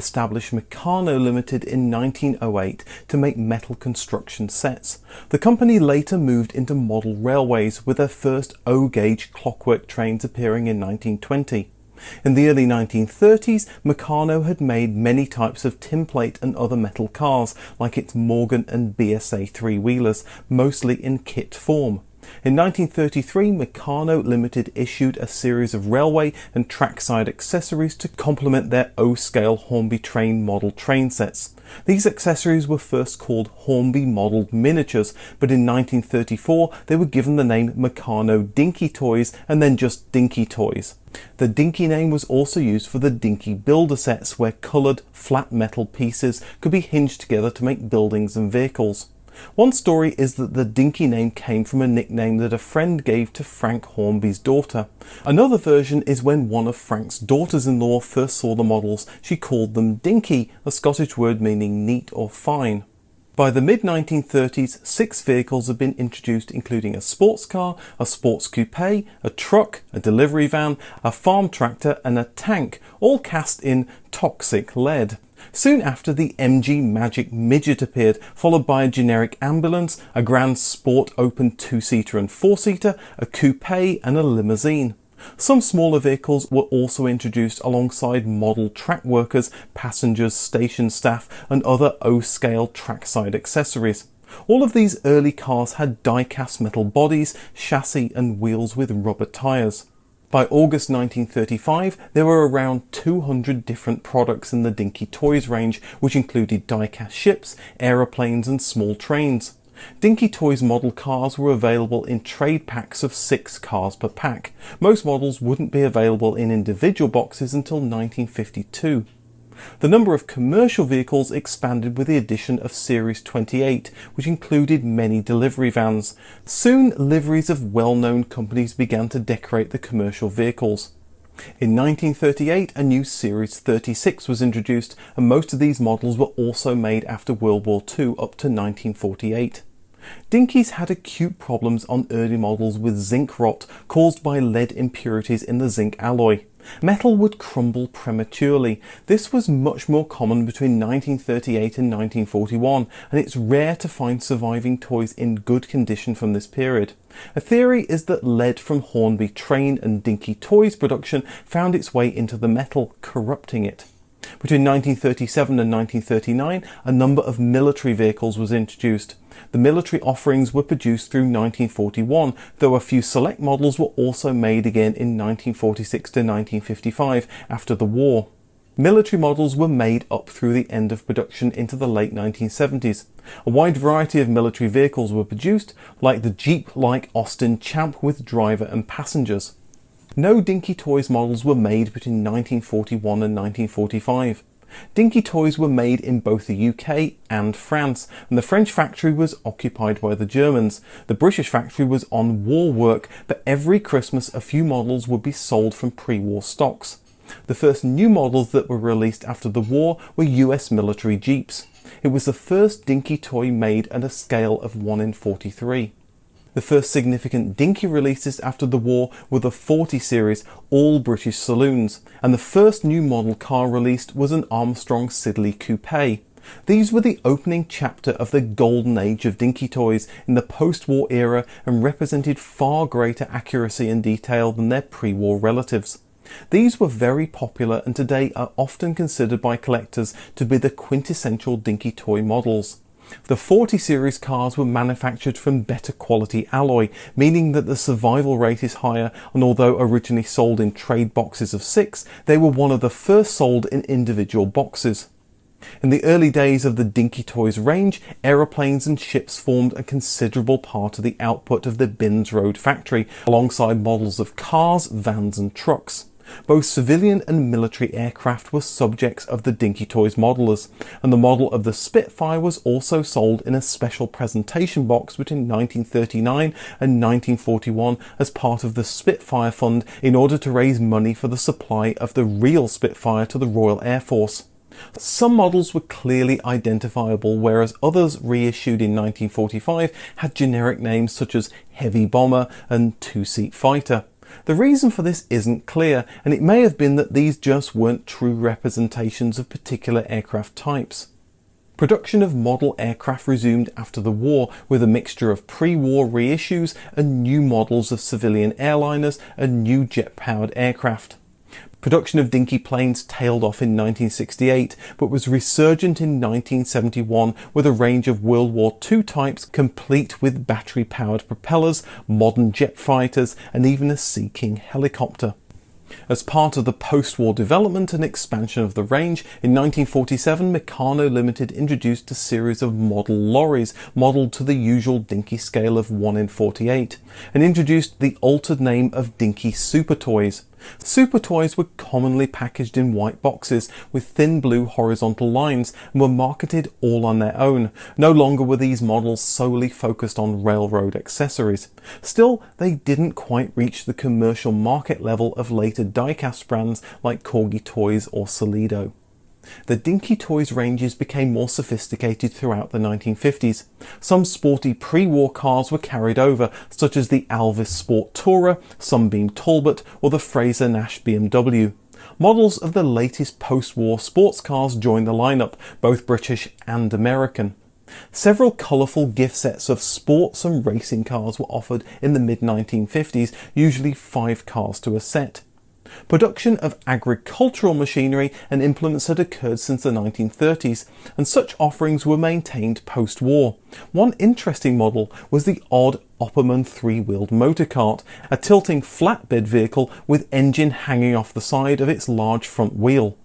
established Meccano Limited in 1908 to make metal construction sets. The company later moved into model railways, with their first O-gauge clockwork trains appearing in 1920. In the early 1930s, Meccano had made many types of tinplate and other metal cars, like its Morgan and BSA three-wheelers, mostly in kit form. In 1933, Meccano Limited issued a series of railway and trackside accessories to complement their O-scale Hornby train model train sets. These accessories were first called Hornby Modelled Miniatures, but in 1934 they were given the name Meccano Dinky Toys and then just Dinky Toys. The Dinky name was also used for the Dinky builder sets, where coloured flat metal pieces could be hinged together to make buildings and vehicles. One story is that the Dinky name came from a nickname that a friend gave to Frank Hornby's daughter. Another version is when one of Frank's daughters-in-law first saw the models, she called them Dinky, a Scottish word meaning neat or fine. By the mid-1930s, 6 vehicles had been introduced, including a sports car, a sports coupe, a truck, a delivery van, a farm tractor and a tank, all cast in toxic lead. Soon after, the MG Magic Midget appeared, followed by a generic ambulance, a Grand Sport Open 2-seater and 4-seater, a coupe and a limousine. Some smaller vehicles were also introduced alongside model track workers, passengers, station staff and other O-scale trackside accessories. All of these early cars had die-cast metal bodies, chassis and wheels with rubber tyres. By August 1935, there were around 200 different products in the Dinky Toys range, which included die-cast ships, aeroplanes and small trains. Dinky Toys model cars were available in trade packs of 6 cars per pack. Most models wouldn't be available in individual boxes until 1952. The number of commercial vehicles expanded with the addition of Series 28, which included many delivery vans. Soon, liveries of well-known companies began to decorate the commercial vehicles. In 1938, a new Series 36 was introduced, and most of these models were also made after World War II up to 1948. Dinkies had acute problems on early models with zinc rot caused by lead impurities in the zinc alloy. Metal would crumble prematurely. This was much more common between 1938 and 1941, and it's rare to find surviving toys in good condition from this period. A theory is that lead from Hornby train and Dinky Toys production found its way into the metal, corrupting it. Between 1937 and 1939, a number of military vehicles was introduced. The military offerings were produced through 1941, though a few select models were also made again in 1946 to 1955 after the war. Military models were made up through the end of production into the late 1970s. A wide variety of military vehicles were produced, like the Jeep-like Austin Champ with driver and passengers. No Dinky Toys models were made between 1941 and 1945. Dinky Toys were made in both the UK and France, and the French factory was occupied by the Germans. The British factory was on war work, but every Christmas a few models would be sold from pre-war stocks. The first new models that were released after the war were US military Jeeps. It was the first Dinky toy made at a scale of 1 in 43. The first significant Dinky releases after the war were the 40 series, all British saloons, and the first new model car released was an Armstrong Siddeley Coupe. These were the opening chapter of the golden age of Dinky toys in the post-war era and represented far greater accuracy and detail than their pre-war relatives. These were very popular and today are often considered by collectors to be the quintessential Dinky toy models. The 40 series cars were manufactured from better quality alloy, meaning that the survival rate is higher, and although originally sold in trade boxes of 6, they were one of the first sold in individual boxes. In the early days of the Dinky Toys range, aeroplanes and ships formed a considerable part of the output of the Binns Road factory, alongside models of cars, vans and trucks. Both civilian and military aircraft were subjects of the Dinky Toys modelers, and the model of the Spitfire was also sold in a special presentation box between 1939 and 1941 as part of the Spitfire Fund in order to raise money for the supply of the real Spitfire to the Royal Air Force. Some models were clearly identifiable, whereas others reissued in 1945 had generic names such as Heavy Bomber and Two-Seat Fighter. The reason for this isn't clear, and it may have been that these just weren't true representations of particular aircraft types. Production of model aircraft resumed after the war with a mixture of pre-war reissues and new models of civilian airliners and new jet-powered aircraft. Production of Dinky planes tailed off in 1968, but was resurgent in 1971 with a range of World War II types complete with battery-powered propellers, modern jet fighters, and even a Sea King helicopter. As part of the post-war development and expansion of the range, in 1947 Meccano Limited introduced a series of model lorries modelled to the usual Dinky scale of 1 in 48, and introduced the altered name of Dinky Super Toys. Super Toys were commonly packaged in white boxes with thin blue horizontal lines and were marketed all on their own. No longer were these models solely focused on railroad accessories. Still, they didn't quite reach the commercial market level of later die-cast brands like Corgi Toys or Solido. The Dinky Toys ranges became more sophisticated throughout the 1950s. Some sporty pre-war cars were carried over, such as the Alvis Sport Tourer, Sunbeam Talbot, or the Fraser Nash BMW. Models of the latest post-war sports cars joined the lineup, both British and American. Several colourful gift sets of sports and racing cars were offered in the mid-1950s, usually 5 cars to a set. Production of agricultural machinery and implements had occurred since the 1930s, and such offerings were maintained post-war. One interesting model was the odd Opperman 3-wheeled motor cart, a tilting flatbed vehicle with engine hanging off the side of its large front wheel.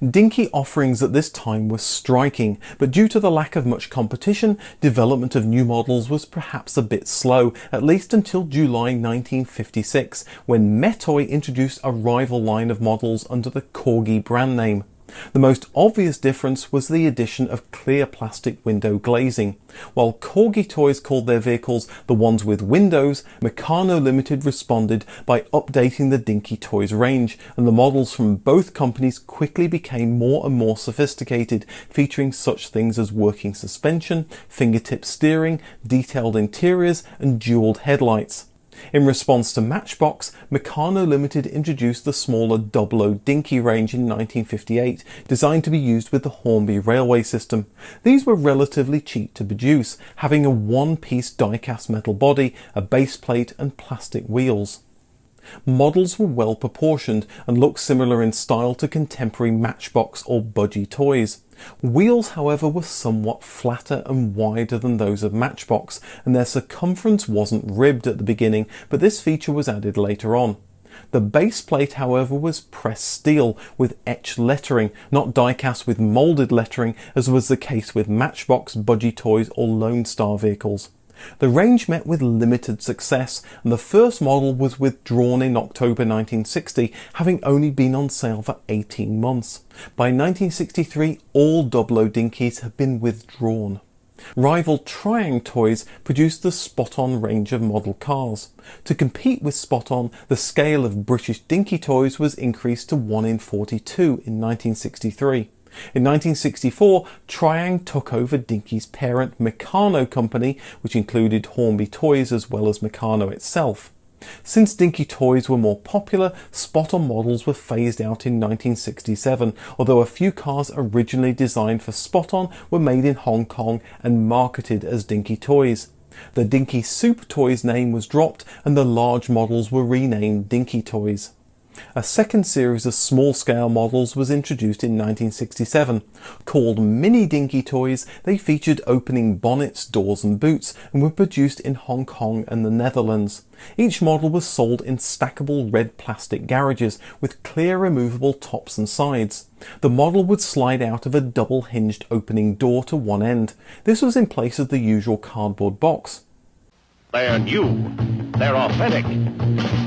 Dinky offerings at this time were striking, but due to the lack of much competition, development of new models was perhaps a bit slow, at least until July 1956, when Metoy introduced a rival line of models under the Corgi brand name. The most obvious difference was the addition of clear plastic window glazing. While Corgi Toys called their vehicles the ones with windows, Meccano Limited responded by updating the Dinky Toys range, and the models from both companies quickly became more and more sophisticated, featuring such things as working suspension, fingertip steering, detailed interiors, and jeweled headlights. In response to Matchbox, Meccano Limited introduced the smaller 00 Dinky range in 1958, designed to be used with the Hornby railway system. These were relatively cheap to produce, having a one-piece die-cast metal body, a base plate and plastic wheels. Models were well proportioned and looked similar in style to contemporary Matchbox or Budgie toys. Wheels, however, were somewhat flatter and wider than those of Matchbox, and their circumference wasn't ribbed at the beginning, but this feature was added later on. The base plate, however, was pressed steel with etched lettering, not die-cast with moulded lettering, as was the case with Matchbox, Budgie toys or Lone Star vehicles. The range met with limited success, and the first model was withdrawn in October 1960, having only been on sale for 18 months. By 1963, all 00 Dinkies had been withdrawn. Rival Triang Toys produced the Spot-On range of model cars. To compete with Spot-On, the scale of British Dinky Toys was increased to 1 in 42 in 1963. In 1964, Triang took over Dinky's parent Meccano company, which included Hornby Toys as well as Meccano itself. Since Dinky Toys were more popular, Spot-On models were phased out in 1967, although a few cars originally designed for Spot-On were made in Hong Kong and marketed as Dinky Toys. The Dinky Super Toys name was dropped and the large models were renamed Dinky Toys. A second series of small-scale models was introduced in 1967. Called Mini Dinky Toys, they featured opening bonnets, doors and boots, and were produced in Hong Kong and the Netherlands. Each model was sold in stackable red plastic garages with clear removable tops and sides. The model would slide out of a double-hinged opening door to one end. This was in place of the usual cardboard box. They're new. They're authentic.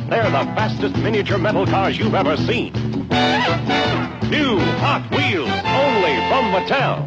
They're the fastest miniature metal cars you've ever seen. New Hot Wheels, only from Mattel.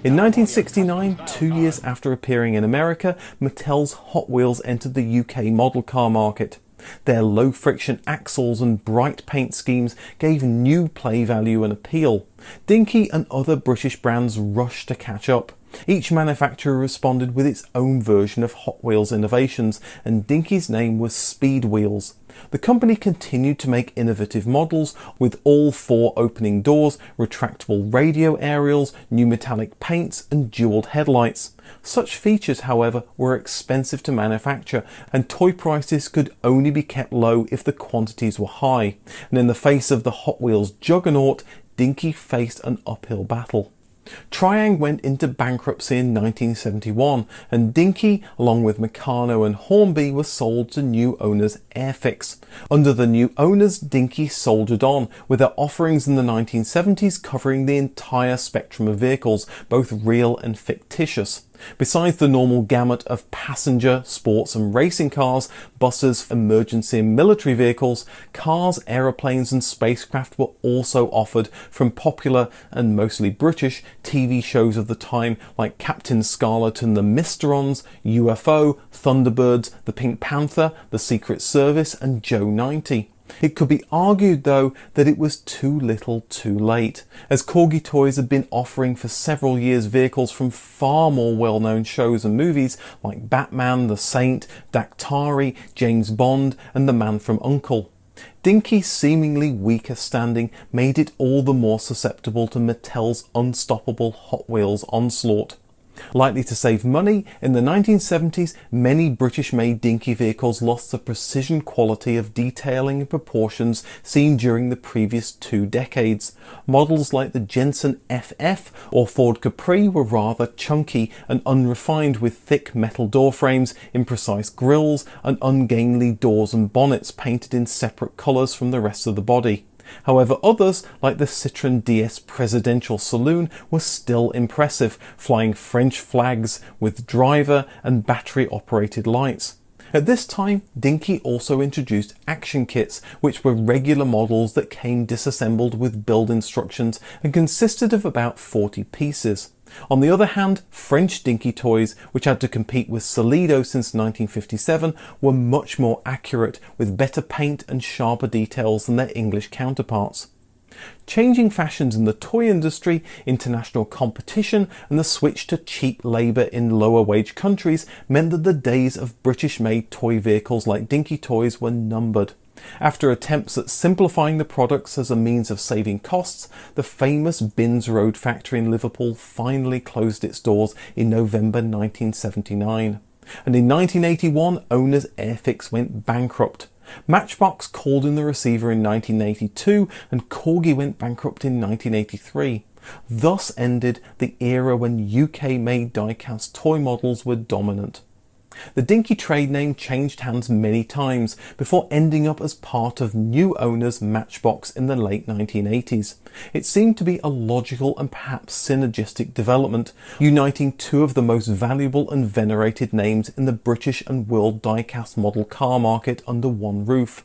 In 1969, 2 years after appearing in America, Mattel's Hot Wheels entered the UK model car market. Their low-friction axles and bright paint schemes gave new play value and appeal. Dinky and other British brands rushed to catch up. Each manufacturer responded with its own version of Hot Wheels innovations, and Dinky's name was Speed Wheels. The company continued to make innovative models with all 4 opening doors, retractable radio aerials, new metallic paints and jeweled headlights. Such features, however, were expensive to manufacture, and toy prices could only be kept low if the quantities were high. And in the face of the Hot Wheels juggernaut, Dinky faced an uphill battle. Triang went into bankruptcy in 1971, and Dinky, along with Meccano and Hornby, were sold to new owners Airfix. Under the new owners, Dinky soldiered on, with their offerings in the 1970s covering the entire spectrum of vehicles, both real and fictitious. Besides the normal gamut of passenger, sports and racing cars, buses, emergency and military vehicles, cars, aeroplanes and spacecraft were also offered from popular and mostly British TV shows of the time like Captain Scarlet and the Mysterons, UFO, Thunderbirds, the Pink Panther, the Secret Service and Joe 90. It could be argued, though, that it was too little too late, as Dinky Toys had been offering for several years vehicles from far more well-known shows and movies like Batman, The Saint, Daktari, James Bond and The Man from U.N.C.L.E. Dinky's seemingly weaker standing made it all the more susceptible to Mattel's unstoppable Hot Wheels onslaught. Likely to save money, in the 1970s many British-made Dinky vehicles lost the precision quality of detailing and proportions seen during the previous 2 decades. Models like the Jensen FF or Ford Capri were rather chunky and unrefined, with thick metal door frames, imprecise grilles and ungainly doors and bonnets painted in separate colours from the rest of the body. However, others, like the Citroën DS Presidential Saloon, were still impressive, flying French flags with driver and battery-operated lights. At this time, Dinky also introduced action kits, which were regular models that came disassembled with build instructions and consisted of about 40 pieces. On the other hand, French Dinky Toys, which had to compete with Solido since 1957, were much more accurate, with better paint and sharper details than their English counterparts. Changing fashions in the toy industry, international competition and the switch to cheap labour in lower wage countries meant that the days of British-made toy vehicles like Dinky Toys were numbered. After attempts at simplifying the products as a means of saving costs, the famous Binns Road factory in Liverpool finally closed its doors in November 1979. And in 1981, owners Airfix went bankrupt. Matchbox called in the receiver in 1982 and Corgi went bankrupt in 1983. Thus ended the era when UK-made die-cast toy models were dominant. The Dinky trade name changed hands many times before ending up as part of new owners Matchbox in the late 1980s. It seemed to be a logical and perhaps synergistic development, uniting 2 of the most valuable and venerated names in the British and world die-cast model car market under one roof.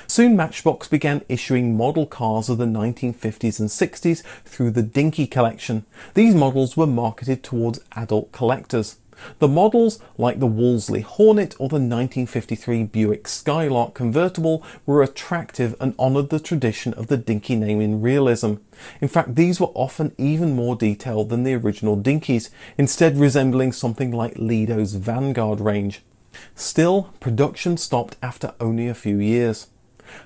Soon Matchbox began issuing model cars of the 1950s and 60s through the Dinky collection. These models were marketed towards adult collectors. The models, like the Wolseley Hornet or the 1953 Buick Skylark convertible, were attractive and honoured the tradition of the Dinky name in realism. In fact, these were often even more detailed than the original Dinkies, instead resembling something like Lido's Vanguard range. Still, production stopped after only a few years.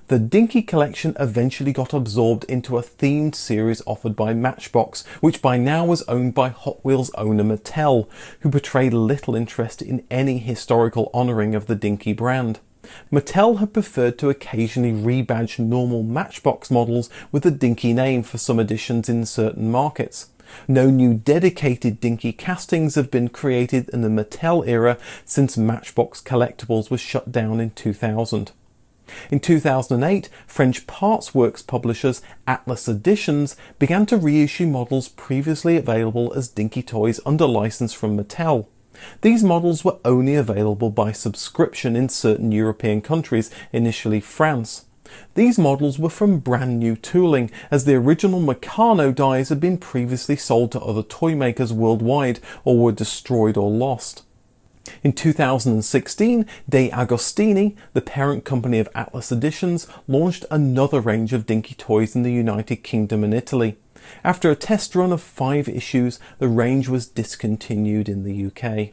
The Dinky collection eventually got absorbed into a themed series offered by Matchbox, which by now was owned by Hot Wheels owner Mattel, who portrayed little interest in any historical honouring of the Dinky brand. Mattel had preferred to occasionally rebadge normal Matchbox models with the Dinky name for some editions in certain markets. No new dedicated Dinky castings have been created in the Mattel era since Matchbox Collectibles was shut down in 2000. In 2008, French parts works publishers Atlas Editions began to reissue models previously available as Dinky Toys under license from Mattel. These models were only available by subscription in certain European countries, initially France. These models were from brand new tooling, as the original Meccano dies had been previously sold to other toy makers worldwide or were destroyed or lost. In 2016, De Agostini, the parent company of Atlas Editions, launched another range of Dinky Toys in the United Kingdom and Italy. After a test run of 5 issues, the range was discontinued in the UK.